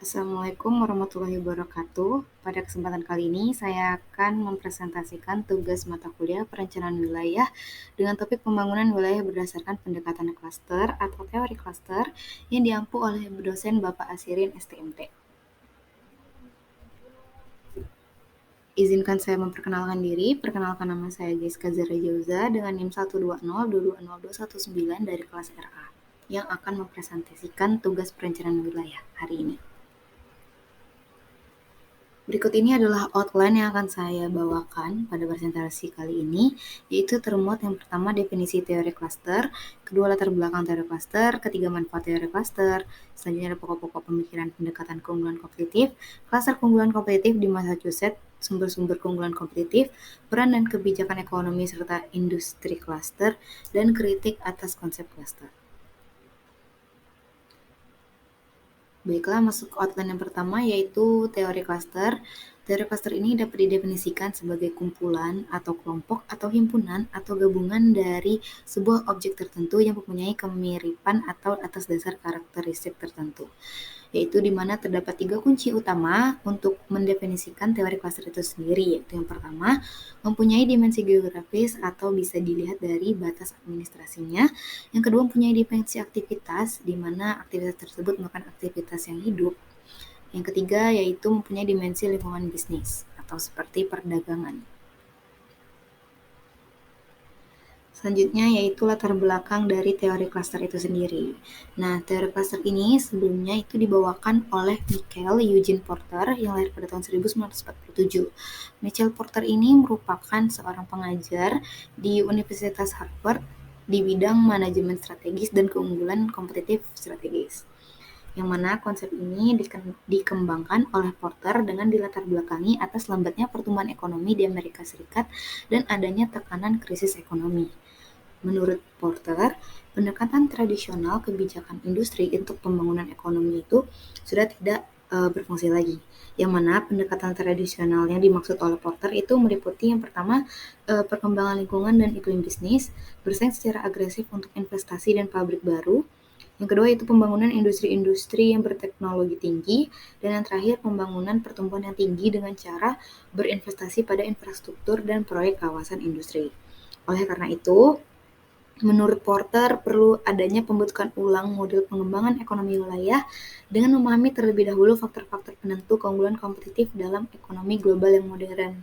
Assalamualaikum warahmatullahi wabarakatuh. Pada kesempatan kali ini, saya akan mempresentasikan tugas mata kuliah perencanaan wilayah dengan topik pembangunan wilayah berdasarkan pendekatan klaster atau teori klaster yang diampu oleh dosen Bapak Asirin STMT. Izinkan saya memperkenalkan diri. Perkenalkan, nama saya Jessica Zara Jauza dengan NIM 120220219 dari kelas RA yang akan mempresentasikan tugas perencanaan wilayah hari ini. Berikut ini adalah outline yang akan saya bawakan pada presentasi kali ini, yaitu termuat yang pertama definisi teori klaster, kedua latar belakang teori klaster, ketiga manfaat teori klaster, selanjutnya ada pokok-pokok pemikiran pendekatan keunggulan kompetitif, klaster keunggulan kompetitif di Massachusetts, sumber-sumber keunggulan kompetitif, peran dan kebijakan ekonomi serta industri klaster, dan kritik atas konsep klaster. Baiklah, masuk ke outline yang pertama, yaitu teori klaster. Teori klaster ini dapat didefinisikan sebagai kumpulan atau kelompok atau himpunan atau gabungan dari sebuah objek tertentu yang mempunyai kemiripan atau atas dasar karakteristik tertentu, yaitu di mana terdapat 3 kunci utama untuk mendefinisikan teori klaster itu sendiri, yaitu yang pertama, mempunyai dimensi geografis atau bisa dilihat dari batas administrasinya. Yang kedua, mempunyai dimensi aktivitas, di mana aktivitas tersebut merupakan aktivitas yang hidup. Yang ketiga, yaitu mempunyai dimensi lingkungan bisnis atau seperti perdagangan. Selanjutnya yaitu latar belakang dari teori klaster itu sendiri. Nah, teori klaster ini sebelumnya itu dibawakan oleh Michael Eugene Porter yang lahir pada tahun 1947. Michael Porter ini merupakan seorang pengajar di Universitas Harvard di bidang manajemen strategis dan keunggulan kompetitif strategis, yang mana konsep ini dikembangkan oleh Porter dengan dilatar belakangi atas lambatnya pertumbuhan ekonomi di Amerika Serikat dan adanya tekanan krisis ekonomi. Menurut Porter, pendekatan tradisional kebijakan industri untuk pembangunan ekonomi itu sudah tidak berfungsi lagi. Yang mana pendekatan tradisional yang dimaksud oleh Porter itu meliputi yang pertama, perkembangan lingkungan dan iklim bisnis, bersaing secara agresif untuk investasi dan pabrik baru. Yang kedua itu pembangunan industri-industri yang berteknologi tinggi, dan yang terakhir pembangunan pertumbuhan yang tinggi dengan cara berinvestasi pada infrastruktur dan proyek kawasan industri. Oleh karena itu, menurut Porter, perlu adanya pembentukan ulang model pengembangan ekonomi wilayah dengan memahami terlebih dahulu faktor-faktor penentu keunggulan kompetitif dalam ekonomi global yang modern,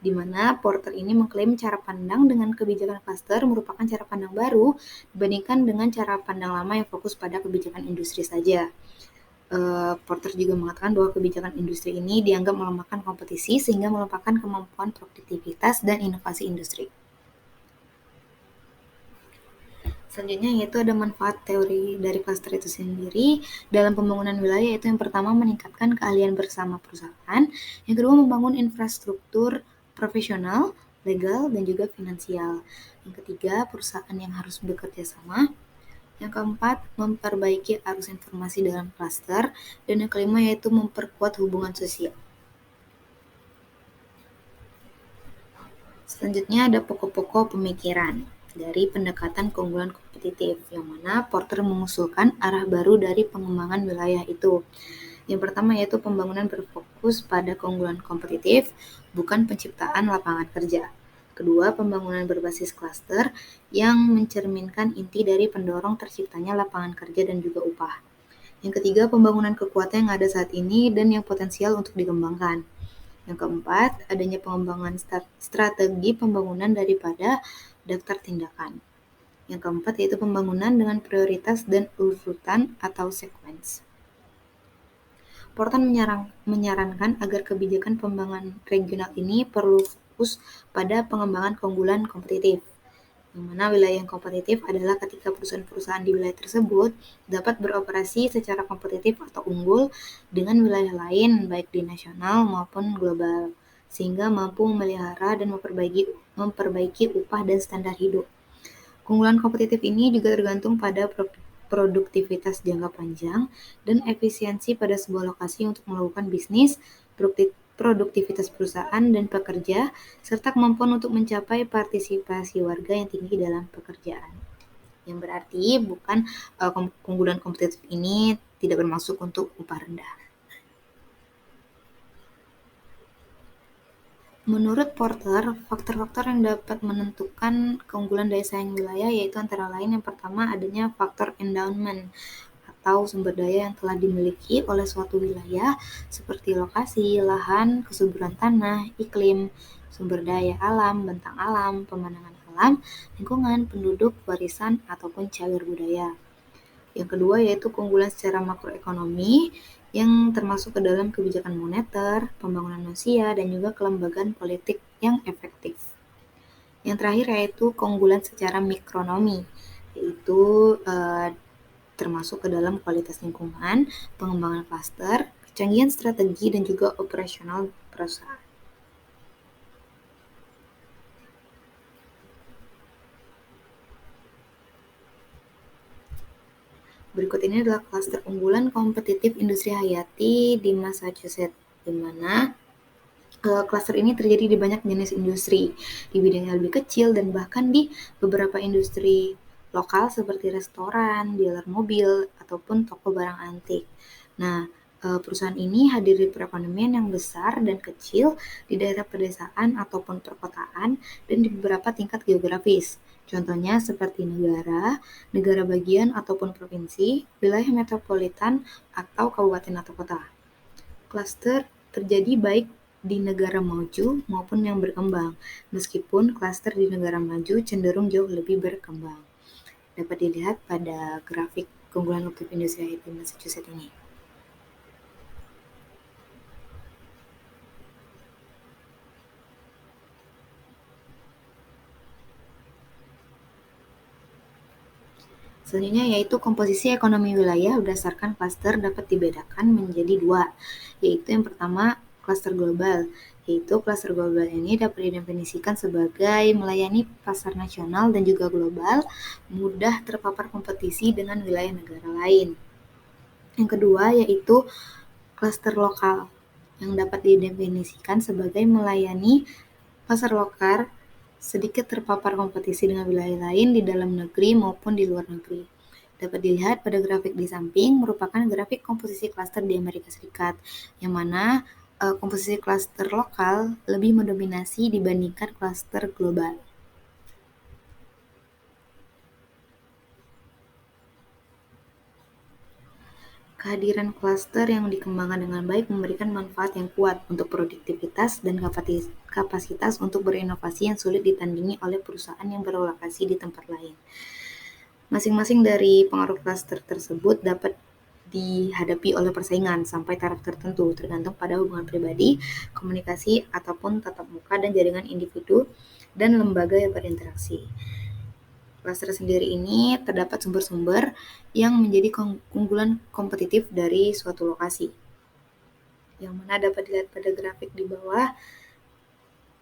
di mana Porter ini mengklaim cara pandang dengan kebijakan klaster merupakan cara pandang baru dibandingkan dengan cara pandang lama yang fokus pada kebijakan industri saja. Porter juga mengatakan bahwa kebijakan industri ini dianggap melemahkan kompetisi sehingga melupakan kemampuan produktivitas dan inovasi industri. Selanjutnya yaitu ada manfaat teori dari klaster itu sendiri dalam pembangunan wilayah, yaitu yang pertama meningkatkan keahlian bersama perusahaan, yang kedua membangun infrastruktur profesional, legal, dan juga finansial, yang ketiga perusahaan yang harus bekerja sama, yang keempat memperbaiki arus informasi dalam klaster, dan yang kelima yaitu memperkuat hubungan sosial. Selanjutnya ada pokok-pokok pemikiran dari pendekatan keunggulan kompetitif, yang mana Porter mengusulkan arah baru dari pengembangan wilayah itu. Yang pertama yaitu pembangunan berfokus pada keunggulan kompetitif, bukan penciptaan lapangan kerja. Kedua, pembangunan berbasis klaster yang mencerminkan inti dari pendorong terciptanya lapangan kerja dan juga upah. Yang ketiga, pembangunan kekuatan yang ada saat ini dan yang potensial untuk dikembangkan. Yang keempat, adanya pengembangan strategi pembangunan daripada daftar tindakan. Yang keempat yaitu pembangunan dengan prioritas dan urutan atau sequence. Porter menyarankan agar kebijakan pembangunan regional ini perlu fokus pada pengembangan keunggulan kompetitif, yang mana wilayah yang kompetitif adalah ketika perusahaan-perusahaan di wilayah tersebut dapat beroperasi secara kompetitif atau unggul dengan wilayah lain baik di nasional maupun global, sehingga mampu memelihara dan memperbaiki upah dan standar hidup. Keunggulan kompetitif ini juga tergantung pada produktivitas jangka panjang dan efisiensi pada sebuah lokasi untuk melakukan bisnis, produktivitas perusahaan dan pekerja, serta kemampuan untuk mencapai partisipasi warga yang tinggi dalam pekerjaan. Yang berarti bukan keunggulan kompetitif ini tidak bermaksud untuk upah rendah. Menurut Porter, faktor-faktor yang dapat menentukan keunggulan daya saing wilayah yaitu antara lain yang pertama adanya faktor endowment atau sumber daya yang telah dimiliki oleh suatu wilayah seperti lokasi, lahan, kesuburan tanah, iklim, sumber daya alam, bentang alam, pemandangan alam, lingkungan, penduduk, warisan, ataupun cagar budaya. Yang kedua yaitu keunggulan secara makroekonomi yang termasuk ke dalam kebijakan moneter, pembangunan manusia, dan juga kelembagaan politik yang efektif. Yang terakhir yaitu keunggulan secara mikronomi, yaitu termasuk ke dalam kualitas lingkungan, pengembangan klaster, kecanggihan strategi, dan juga operasional perusahaan. Berikut ini adalah klaster unggulan kompetitif industri hayati di Massachusetts, di mana klaster ini terjadi di banyak jenis industri, di bidang yang lebih kecil dan bahkan di beberapa industri lokal seperti restoran, dealer mobil, ataupun toko barang antik. Nah, perusahaan ini hadir di perekonomian yang besar dan kecil di daerah pedesaan ataupun perkotaan dan di beberapa tingkat geografis. Contohnya seperti negara, negara bagian ataupun provinsi, wilayah metropolitan, atau kabupaten atau kota. Klaster terjadi baik di negara maju maupun yang berkembang, meskipun klaster di negara maju cenderung jauh lebih berkembang. Dapat dilihat pada grafik keunggulan untuk industri IT Massachusetts ini. Selanjutnya yaitu komposisi ekonomi wilayah berdasarkan klaster dapat dibedakan menjadi dua, yaitu yang pertama klaster global, yaitu klaster global ini dapat didefinisikan sebagai melayani pasar nasional dan juga global, mudah terpapar kompetisi dengan wilayah negara lain. Yang kedua yaitu klaster lokal, yang dapat didefinisikan sebagai melayani pasar lokal sedikit terpapar kompetisi dengan wilayah lain di dalam negeri maupun di luar negeri. Dapat dilihat pada grafik di samping merupakan grafik komposisi klaster di Amerika Serikat, yang mana komposisi klaster lokal lebih mendominasi dibandingkan klaster global. Kehadiran klaster yang dikembangkan dengan baik memberikan manfaat yang kuat untuk produktivitas dan kapasitas untuk berinovasi yang sulit ditandingi oleh perusahaan yang berlokasi di tempat lain. Masing-masing dari pengaruh klaster tersebut dapat dihadapi oleh persaingan sampai taraf tertentu, tergantung pada hubungan pribadi, komunikasi, ataupun tatap muka dan jaringan individu dan lembaga yang berinteraksi. Klaster sendiri ini terdapat sumber-sumber yang menjadi keunggulan kompetitif dari suatu lokasi, yang mana dapat dilihat pada grafik di bawah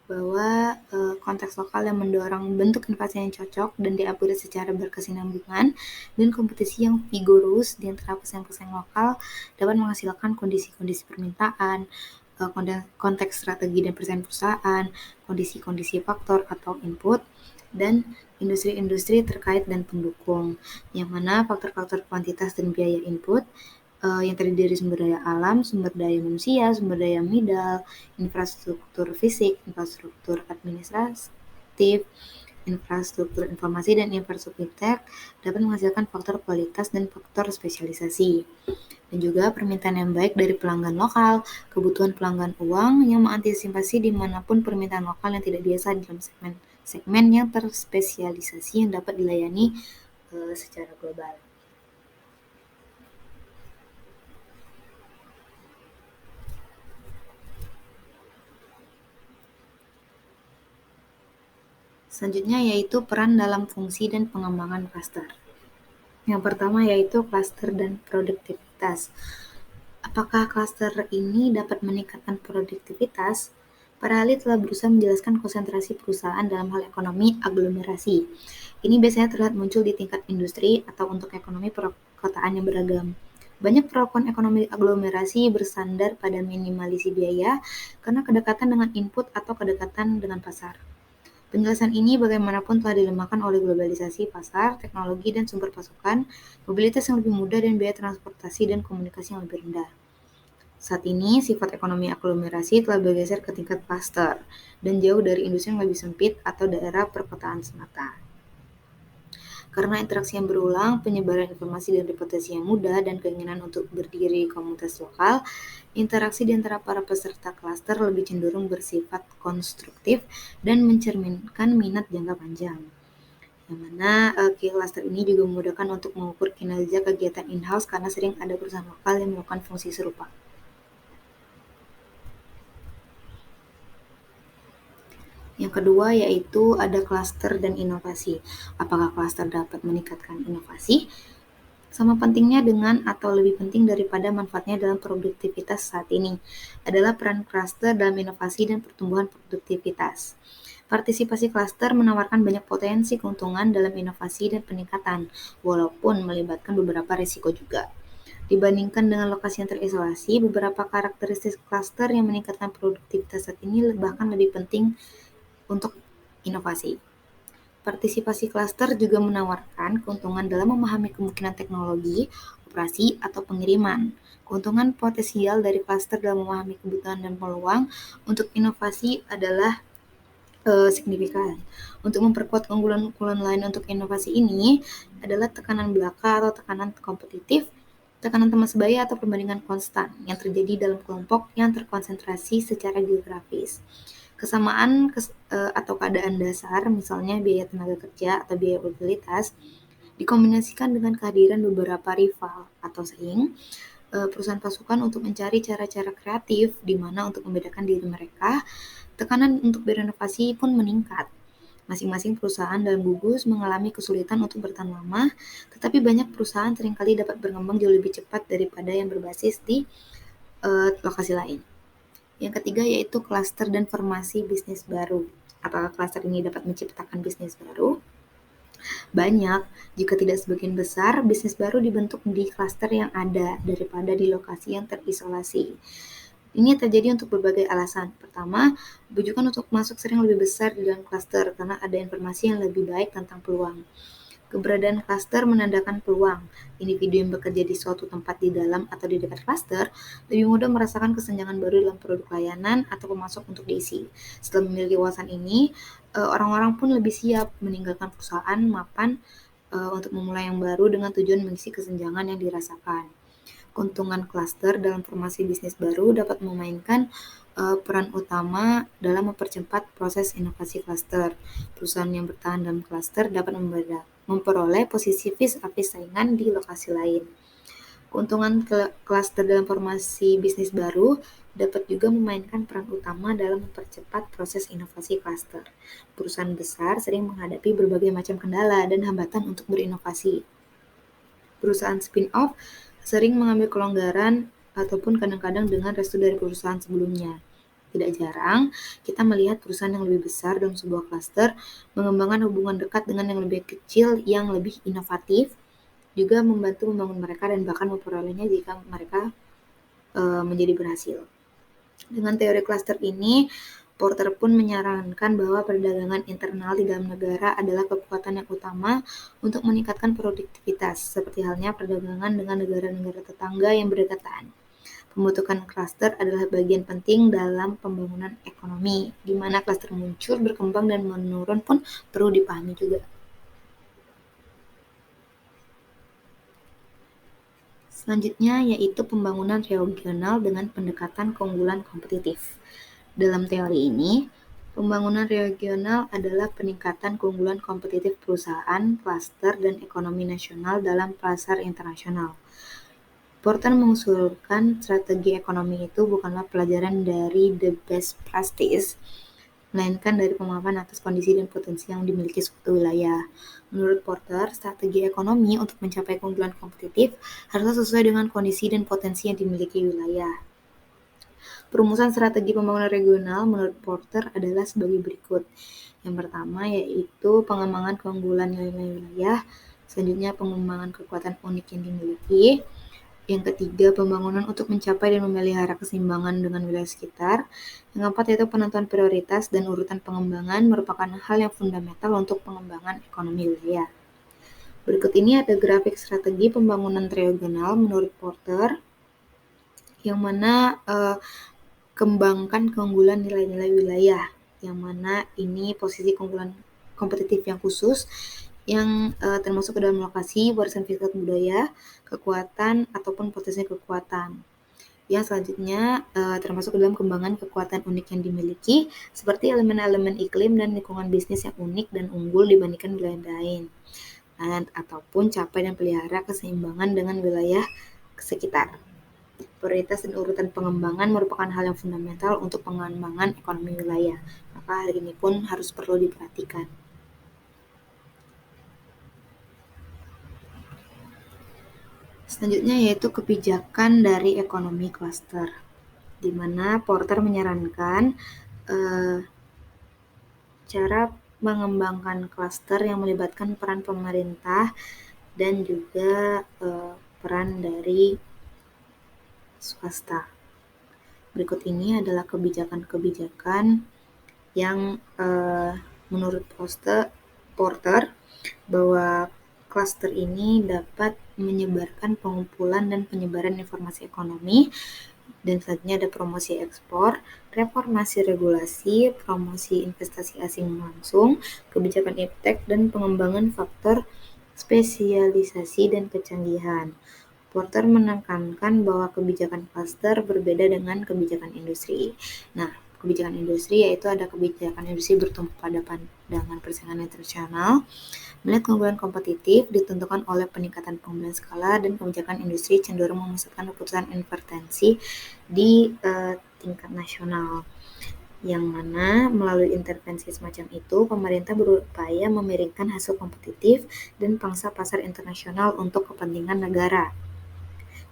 bahwa konteks lokal yang mendorong bentuk inovasi yang cocok dan diupgrade secara berkesinambungan dan kompetisi yang vigorus di antara pesaing-pesaing lokal dapat menghasilkan kondisi-kondisi permintaan, konteks strategi dan persaingan perusahaan, kondisi-kondisi faktor atau input, dan industri-industri terkait dan pendukung, yang mana faktor-faktor kuantitas dan biaya input yang terdiri dari sumber daya alam, sumber daya manusia, sumber daya modal, infrastruktur fisik, infrastruktur administratif, infrastruktur informasi, dan infrastruktur tech dapat menghasilkan faktor kualitas dan faktor spesialisasi. Dan juga permintaan yang baik dari pelanggan lokal, kebutuhan pelanggan uang yang mengantisipasi dimanapun permintaan lokal yang tidak biasa dalam segmen yang terspesialisasi yang dapat dilayani secara global. Selanjutnya yaitu peran dalam fungsi dan pengembangan klaster. Yang pertama yaitu klaster dan produktivitas. Apakah klaster ini dapat meningkatkan produktivitas? Para ahli telah berusaha menjelaskan konsentrasi perusahaan dalam hal ekonomi aglomerasi. Ini biasanya terlihat muncul di tingkat industri atau untuk ekonomi perkotaan yang beragam. Banyak perlakuan ekonomi aglomerasi bersandar pada minimalisasi biaya karena kedekatan dengan input atau kedekatan dengan pasar. Penjelasan ini bagaimanapun telah dilemahkan oleh globalisasi pasar, teknologi dan sumber pasokan, mobilitas yang lebih mudah dan biaya transportasi dan komunikasi yang lebih rendah. Saat ini, sifat ekonomi aglomerasi telah bergeser ke tingkat klaster dan jauh dari industri yang lebih sempit atau daerah perkotaan semata. Karena interaksi yang berulang, penyebaran informasi dan reputasi yang mudah, dan keinginan untuk berdiri komunitas lokal, interaksi di antara para peserta klaster lebih cenderung bersifat konstruktif dan mencerminkan minat jangka panjang. Yang mana klaster ini juga memudahkan untuk mengukur kinerja kegiatan in-house karena sering ada perusahaan lokal yang melakukan fungsi serupa. Yang kedua yaitu ada klaster dan inovasi. Apakah klaster dapat meningkatkan inovasi? Sama pentingnya dengan atau lebih penting daripada manfaatnya dalam produktivitas saat ini adalah peran klaster dalam inovasi dan pertumbuhan produktivitas. Partisipasi klaster menawarkan banyak potensi keuntungan dalam inovasi dan peningkatan, walaupun melibatkan beberapa risiko juga. Dibandingkan dengan lokasi yang terisolasi, beberapa karakteristik klaster yang meningkatkan produktivitas saat ini bahkan lebih penting untuk inovasi. Partisipasi klaster juga menawarkan keuntungan dalam memahami kemungkinan teknologi, operasi, atau pengiriman. Keuntungan potensial dari klaster dalam memahami kebutuhan dan peluang untuk inovasi adalah signifikan. Untuk memperkuat keunggulan-keunggulan lain untuk inovasi ini adalah tekanan belaka atau tekanan kompetitif, tekanan teman sebaya atau perbandingan konstan yang terjadi dalam kelompok yang terkonsentrasi secara geografis. Kesamaan atau keadaan dasar, misalnya biaya tenaga kerja atau biaya utilitas, dikombinasikan dengan kehadiran beberapa rival atau saing, perusahaan pasukan untuk mencari cara-cara kreatif di mana untuk membedakan diri mereka, tekanan untuk berinovasi pun meningkat. Masing-masing perusahaan dalam gugus mengalami kesulitan untuk bertahan lama, tetapi banyak perusahaan seringkali dapat berkembang jauh lebih cepat daripada yang berbasis di lokasi lain. Yang ketiga yaitu klaster dan formasi bisnis baru. Apakah klaster ini dapat menciptakan bisnis baru? Banyak, jika tidak sebagian besar, bisnis baru dibentuk di klaster yang ada daripada di lokasi yang terisolasi. Ini terjadi untuk berbagai alasan. Pertama, bujukan untuk masuk sering lebih besar di dalam klaster karena ada informasi yang lebih baik tentang peluang. Keberadaan klaster menandakan peluang. Individu yang bekerja di suatu tempat di dalam atau di dekat klaster lebih mudah merasakan kesenjangan baru dalam produk layanan atau pemasok untuk diisi. Setelah memiliki wawasan ini, orang-orang pun lebih siap meninggalkan perusahaan mapan untuk memulai yang baru dengan tujuan mengisi kesenjangan yang dirasakan. Keuntungan klaster dalam formasi bisnis baru dapat memainkan peran utama dalam mempercepat proses inovasi klaster. Perusahaan yang bertahan dalam klaster dapat memperoleh posisi vis-a-vis saingan di lokasi lain. Keuntungan klaster dalam formasi bisnis baru dapat juga memainkan peran utama dalam mempercepat proses inovasi klaster. Perusahaan besar sering menghadapi berbagai macam kendala dan hambatan untuk berinovasi. Perusahaan spin-off sering mengambil kelonggaran ataupun kadang-kadang dengan restu dari perusahaan sebelumnya. Tidak jarang, kita melihat perusahaan yang lebih besar dalam sebuah klaster mengembangkan hubungan dekat dengan yang lebih kecil yang lebih inovatif, juga membantu membangun mereka dan bahkan memperolehnya jika mereka menjadi berhasil. Dengan teori klaster ini, Porter pun menyarankan bahwa perdagangan internal di dalam negara adalah kekuatan yang utama untuk meningkatkan produktivitas, seperti halnya perdagangan dengan negara-negara tetangga yang berdekatan. Pembentukan klaster adalah bagian penting dalam pembangunan ekonomi, di mana klaster muncul, berkembang, dan menurun pun perlu dipahami juga. Selanjutnya yaitu pembangunan regional dengan pendekatan keunggulan kompetitif. Dalam teori ini, pembangunan regional adalah peningkatan keunggulan kompetitif perusahaan, klaster, dan ekonomi nasional dalam pasar internasional. Porter mengusulkan strategi ekonomi itu bukanlah pelajaran dari the best practice, melainkan dari pemahaman atas kondisi dan potensi yang dimiliki suatu wilayah. Menurut Porter, strategi ekonomi untuk mencapai keunggulan kompetitif harus sesuai dengan kondisi dan potensi yang dimiliki wilayah. Perumusan strategi pembangunan regional menurut Porter adalah sebagai berikut. Yang pertama yaitu pengembangan keunggulan nilai-nilai wilayah, selanjutnya pengembangan kekuatan unik yang dimiliki, yang ketiga pembangunan untuk mencapai dan memelihara keseimbangan dengan wilayah sekitar, yang keempat yaitu penentuan prioritas dan urutan pengembangan merupakan hal yang fundamental untuk pengembangan ekonomi wilayah. Berikut ini ada grafik strategi pembangunan regional menurut Porter, yang mana kembangkan keunggulan nilai-nilai wilayah, yang mana ini posisi keunggulan kompetitif yang khusus yang termasuk ke dalam lokasi, warisan fiskal budaya, kekuatan ataupun potensi kekuatan. Yang selanjutnya termasuk ke dalam kembangan kekuatan unik yang dimiliki, seperti elemen-elemen iklim dan lingkungan bisnis yang unik dan unggul dibandingkan wilayah lain, ataupun capai dan pelihara keseimbangan dengan wilayah sekitar. Prioritas dan urutan pengembangan merupakan hal yang fundamental untuk pengembangan ekonomi wilayah, maka hal ini pun harus perlu diperhatikan. Selanjutnya yaitu kebijakan dari ekonomi klaster, di mana Porter menyarankan cara mengembangkan klaster yang melibatkan peran pemerintah dan juga peran dari swasta. Berikut ini adalah kebijakan-kebijakan yang menurut Porter bahwa klaster ini dapat menyebarkan pengumpulan dan penyebaran informasi ekonomi, dan selanjutnya ada promosi ekspor, reformasi regulasi, promosi investasi asing langsung, kebijakan iptek, dan pengembangan faktor spesialisasi dan kecanggihan. Porter menekankan bahwa kebijakan klaster berbeda dengan kebijakan industri. Nah, kebijakan industri yaitu ada kebijakan industri bertumpu pada pandangan persaingan internasional, melihat keunggulan kompetitif ditentukan oleh peningkatan penggunaan skala, dan kebijakan industri cenderung memusatkan keputusan intervensi di tingkat nasional, yang mana melalui intervensi semacam itu pemerintah berupaya memiringkan hasil kompetitif dan pangsa pasar internasional untuk kepentingan negara.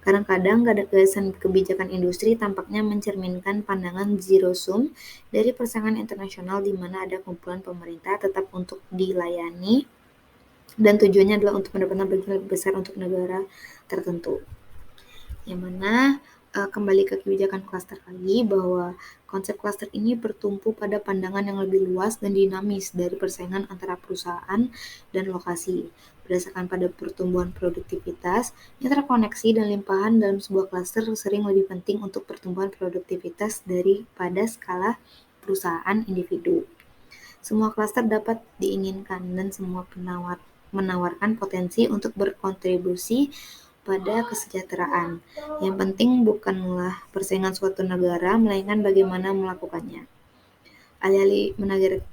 Kadang-kadang gagasan kebijakan industri tampaknya mencerminkan pandangan zero sum dari persaingan internasional, di mana ada kumpulan pemerintah tetap untuk dilayani dan tujuannya adalah untuk mendapatkan bagian lebih besar untuk negara tertentu. Yang mana kembali ke kebijakan klaster lagi, bahwa konsep klaster ini bertumpu pada pandangan yang lebih luas dan dinamis dari persaingan antara perusahaan dan lokasi, berdasarkan pada pertumbuhan produktivitas, interkoneksi dan limpahan dalam sebuah klaster sering lebih penting untuk pertumbuhan produktivitas daripada skala perusahaan individu. Semua klaster dapat diinginkan dan semua menawarkan potensi untuk berkontribusi pada kesejahteraan. Yang penting bukanlah persaingan suatu negara, melainkan bagaimana melakukannya. Alih-alih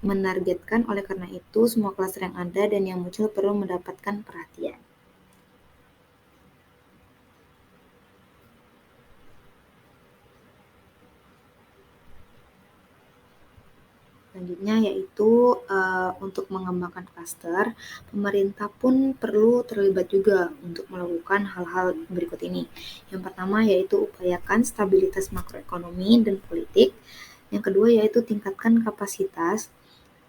menargetkan, oleh karena itu semua klaster yang ada dan yang muncul perlu mendapatkan perhatian. Selanjutnya yaitu untuk mengembangkan klaster, pemerintah pun perlu terlibat juga untuk melakukan hal-hal berikut ini. Yang pertama yaitu upayakan stabilitas makroekonomi dan politik. Yang kedua yaitu tingkatkan kapasitas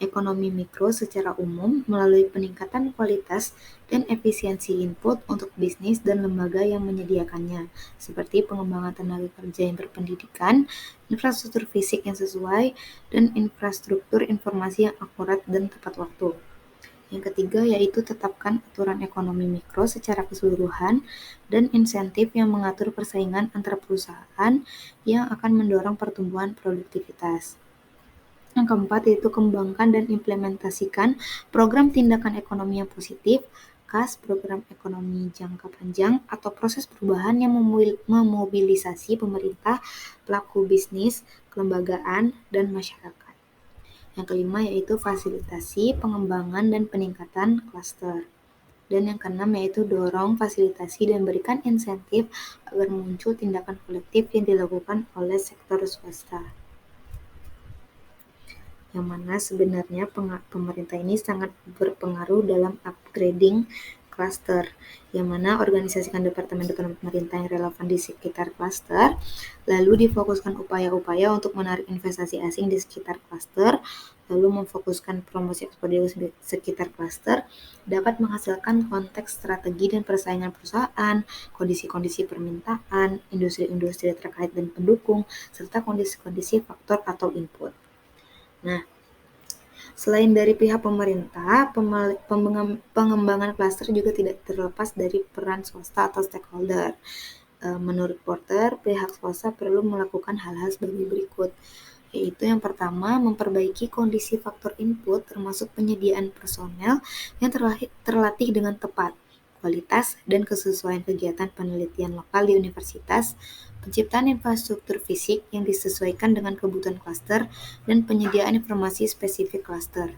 ekonomi mikro secara umum melalui peningkatan kualitas dan efisiensi input untuk bisnis dan lembaga yang menyediakannya, seperti pengembangan tenaga kerja yang berpendidikan, infrastruktur fisik yang sesuai, dan infrastruktur informasi yang akurat dan tepat waktu. Yang ketiga yaitu tetapkan aturan ekonomi mikro secara keseluruhan dan insentif yang mengatur persaingan antar perusahaan yang akan mendorong pertumbuhan produktivitas. Yang keempat yaitu kembangkan dan implementasikan program tindakan ekonomi yang positif, KAS, program ekonomi jangka panjang, atau proses perubahan yang memobilisasi pemerintah, pelaku bisnis, kelembagaan, dan masyarakat. Yang kelima yaitu fasilitasi pengembangan dan peningkatan klaster. Dan yang keenam yaitu dorong, fasilitasi, dan berikan insentif agar muncul tindakan kolektif yang dilakukan oleh sektor swasta. Yang mana sebenarnya pemerintah ini sangat berpengaruh dalam upgrading klaster, yang mana organisasikan departemen-departemen pemerintah yang relevan di sekitar klaster, lalu difokuskan upaya-upaya untuk menarik investasi asing di sekitar klaster, lalu memfokuskan promosi ekspor di sekitar klaster, dapat menghasilkan konteks strategi dan persaingan perusahaan, kondisi-kondisi permintaan, industri-industri terkait dan pendukung, serta kondisi-kondisi faktor atau input. Nah, selain dari pihak pemerintah, pengembangan klaster juga tidak terlepas dari peran swasta atau stakeholder. Menurut Porter, pihak swasta perlu melakukan hal-hal sebagai berikut, yaitu yang pertama, memperbaiki kondisi faktor input termasuk penyediaan personel yang terlatih dengan tepat, kualitas, dan kesesuaian kegiatan penelitian lokal di universitas, penciptaan infrastruktur fisik yang disesuaikan dengan kebutuhan klaster, dan penyediaan informasi spesifik klaster.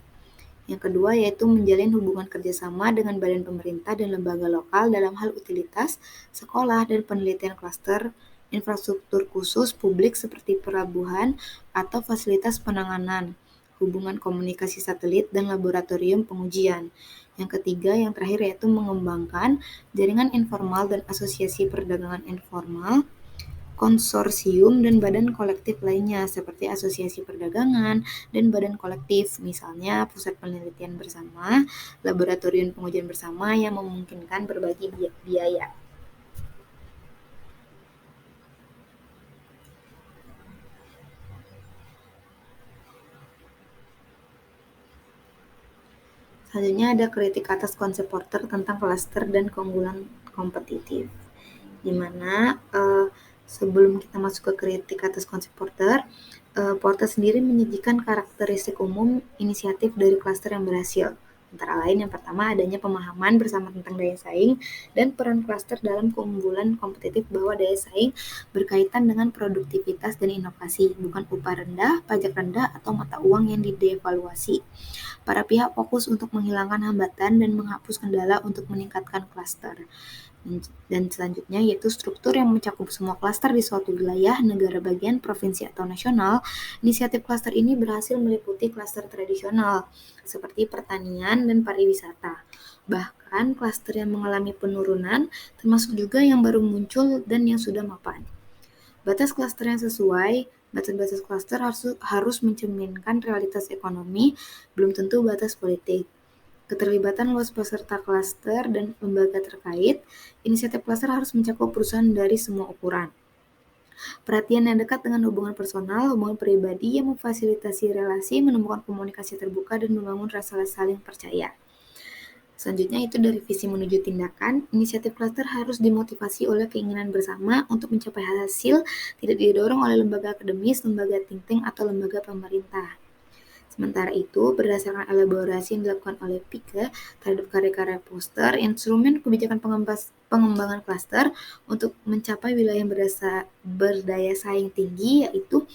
Yang kedua yaitu menjalin hubungan kerjasama dengan badan pemerintah dan lembaga lokal dalam hal utilitas, sekolah, dan penelitian klaster, infrastruktur khusus publik seperti pelabuhan atau fasilitas penanganan, hubungan komunikasi satelit, dan laboratorium pengujian. Yang ketiga, yang terakhir yaitu mengembangkan jaringan informal dan asosiasi perdagangan informal, konsorsium dan badan kolektif lainnya seperti asosiasi perdagangan dan badan kolektif, misalnya pusat penelitian bersama, laboratorium pengujian bersama yang memungkinkan berbagi biaya. Selanjutnya ada kritik atas konsep Porter tentang klaster dan keunggulan kompetitif. Di mana sebelum kita masuk ke kritik atas konsep Porter, Porter sendiri menyajikan karakteristik umum inisiatif dari klaster yang berhasil. Antara lain yang pertama adanya pemahaman bersama tentang daya saing dan peran klaster dalam keunggulan kompetitif bahwa daya saing berkaitan dengan produktivitas dan inovasi, bukan upah rendah, pajak rendah, atau mata uang yang didevaluasi. Para pihak fokus untuk menghilangkan hambatan dan menghapus kendala untuk meningkatkan klaster. Dan selanjutnya yaitu struktur yang mencakup semua klaster di suatu wilayah, negara bagian, provinsi, atau nasional. Inisiatif klaster ini berhasil meliputi klaster tradisional seperti pertanian dan pariwisata. Bahkan klaster yang mengalami penurunan termasuk juga yang baru muncul dan yang sudah mapan. Batas klaster yang sesuai, batas-batas klaster harus mencerminkan realitas ekonomi, belum tentu batas politik. Keterlibatan luas peserta klaster dan lembaga terkait, inisiatif klaster harus mencakup perusahaan dari semua ukuran. Perhatian yang dekat dengan hubungan personal, hubungan pribadi yang memfasilitasi relasi, menemukan komunikasi terbuka, dan membangun rasa saling percaya. Selanjutnya itu dari visi menuju tindakan, inisiatif klaster harus dimotivasi oleh keinginan bersama untuk mencapai hasil, tidak didorong oleh lembaga akademis, lembaga think tank, atau lembaga pemerintah. Sementara itu, berdasarkan elaborasi yang dilakukan oleh Pike terhadap karya-karya Porter, instrumen kebijakan pengembangan klaster untuk mencapai wilayah yang berdaya saing tinggi yaitu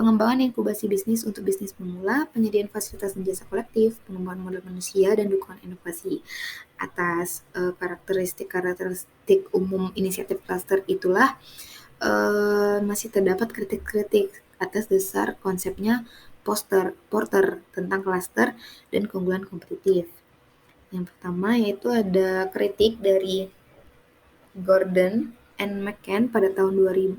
pengembangan inkubasi bisnis untuk bisnis pemula, penyediaan fasilitas dan jasa kolektif, pengembangan modal manusia, dan dukungan inovasi. Atas karakteristik umum inisiatif klaster itulah masih terdapat kritik-kritik atas dasar konsepnya Porter tentang klaster dan keunggulan kompetitif. Yang pertama yaitu ada kritik dari Gordon and McCann pada tahun 2000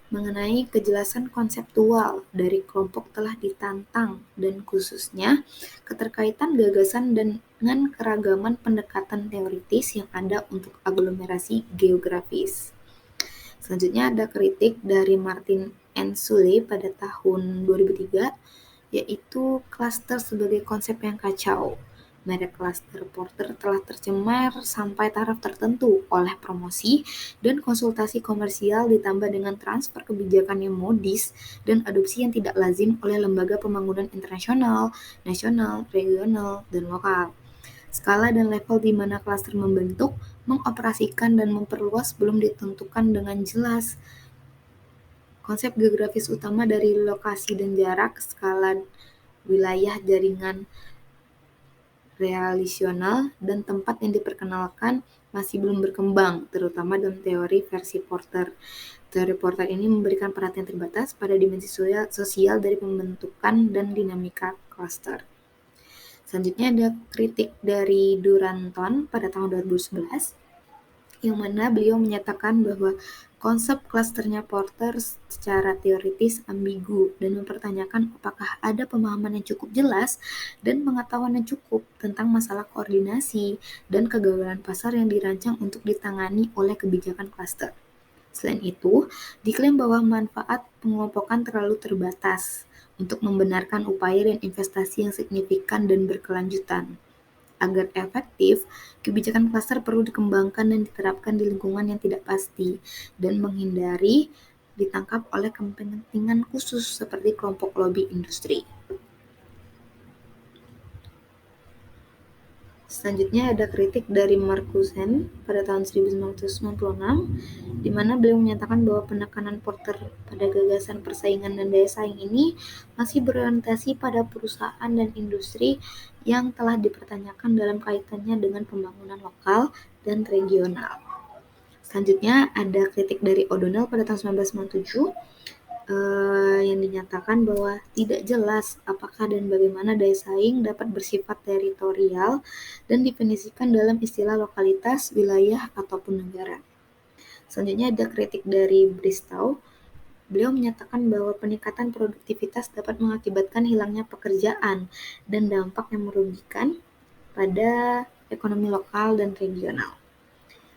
mengenai kejelasan konseptual dari kelompok telah ditantang dan khususnya keterkaitan gagasan dengan keragaman pendekatan teoritis yang ada untuk aglomerasi geografis. Selanjutnya ada kritik dari Martin N. Sully pada tahun 2003 yaitu klaster sebagai konsep yang kacau. Merek klaster Porter telah tercemar sampai taraf tertentu oleh promosi dan konsultasi komersial ditambah dengan transfer kebijakan yang modis dan adopsi yang tidak lazim oleh lembaga pembangunan internasional, nasional, regional, dan lokal. Skala dan level di mana klaster membentuk, mengoperasikan, dan memperluas belum ditentukan dengan jelas. Konsep geografis utama dari lokasi dan jarak, skala wilayah jaringan relasional, dan tempat yang diperkenalkan masih belum berkembang, terutama dalam teori versi Porter. Teori Porter ini memberikan perhatian terbatas pada dimensi sosial dari pembentukan dan dinamika klaster. Selanjutnya ada kritik dari Duranton pada tahun 2011, yang mana beliau menyatakan bahwa konsep klasternya Porter secara teoritis ambigu dan mempertanyakan apakah ada pemahaman yang cukup jelas dan pengetahuan yang cukup tentang masalah koordinasi dan kegagalan pasar yang dirancang untuk ditangani oleh kebijakan klaster. Selain itu, diklaim bahwa manfaat pengelompokan terlalu terbatas untuk membenarkan upaya dan investasi yang signifikan dan berkelanjutan. Agar efektif, kebijakan klaster perlu dikembangkan dan diterapkan di lingkungan yang tidak pasti dan menghindari ditangkap oleh kepentingan khusus seperti kelompok lobi industri. Selanjutnya ada kritik dari Markusen pada tahun 1996, di mana beliau menyatakan bahwa penekanan Porter pada gagasan persaingan dan daya saing ini masih berorientasi pada perusahaan dan industri yang telah dipertanyakan dalam kaitannya dengan pembangunan lokal dan regional. Selanjutnya ada kritik dari O'Donnell pada tahun 1997, yang dinyatakan bahwa tidak jelas apakah dan bagaimana daya saing dapat bersifat teritorial dan definisikan dalam istilah lokalitas, wilayah, ataupun negara. Selanjutnya ada kritik dari Bristow. Beliau menyatakan bahwa peningkatan produktivitas dapat mengakibatkan hilangnya pekerjaan dan dampak yang merugikan pada ekonomi lokal dan regional.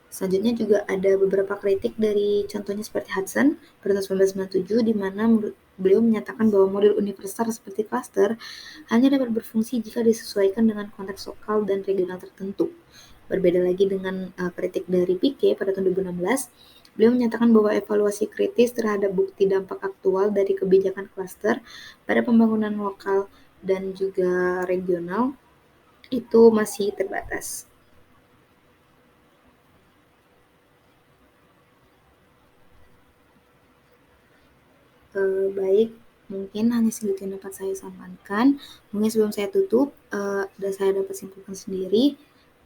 Selanjutnya juga ada beberapa kritik dari contohnya seperti Hudson pada tahun 1997, di mana beliau menyatakan bahwa model universal seperti cluster hanya dapat berfungsi jika disesuaikan dengan konteks lokal dan regional tertentu. Berbeda lagi dengan kritik dari Pique pada tahun 2016, beliau menyatakan bahwa evaluasi kritis terhadap bukti dampak aktual dari kebijakan cluster pada pembangunan lokal dan juga regional itu masih terbatas. Baik, mungkin hanya segitu yang dapat saya sampaikan. Mungkin sebelum saya tutup, dan saya dapat simpulkan sendiri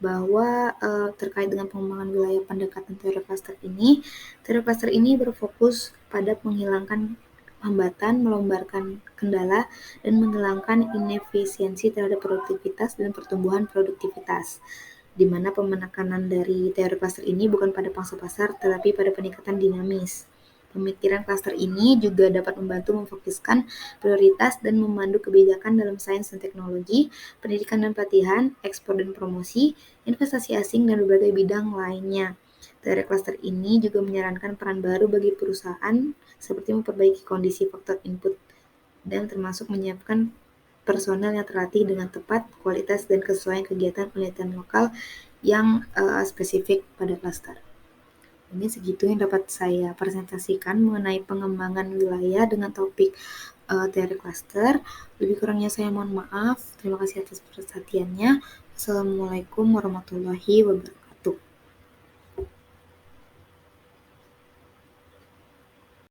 bahwa terkait dengan pengembangan wilayah pendekatan teori cluster ini berfokus pada menghilangkan hambatan, melonggarkan kendala, dan menghilangkan inefisiensi terhadap produktivitas dan pertumbuhan produktivitas, di mana penekanan dari teori cluster ini bukan pada pangsa pasar, tetapi pada peningkatan dinamis. Pemikiran klaster ini juga dapat membantu memfokuskan prioritas dan memandu kebijakan dalam sains dan teknologi, pendidikan dan pelatihan, ekspor dan promosi, investasi asing, dan berbagai bidang lainnya. Teori klaster ini juga menyarankan peran baru bagi perusahaan seperti memperbaiki kondisi faktor input dan termasuk menyiapkan personel yang terlatih dengan tepat, kualitas, dan kesesuaian kegiatan penelitian lokal yang spesifik pada klaster. Ini segitu yang dapat saya presentasikan mengenai pengembangan wilayah dengan topik teori cluster. Lebih kurangnya saya mohon maaf. Terima kasih atas perhatiannya. Assalamualaikum warahmatullahi wabarakatuh.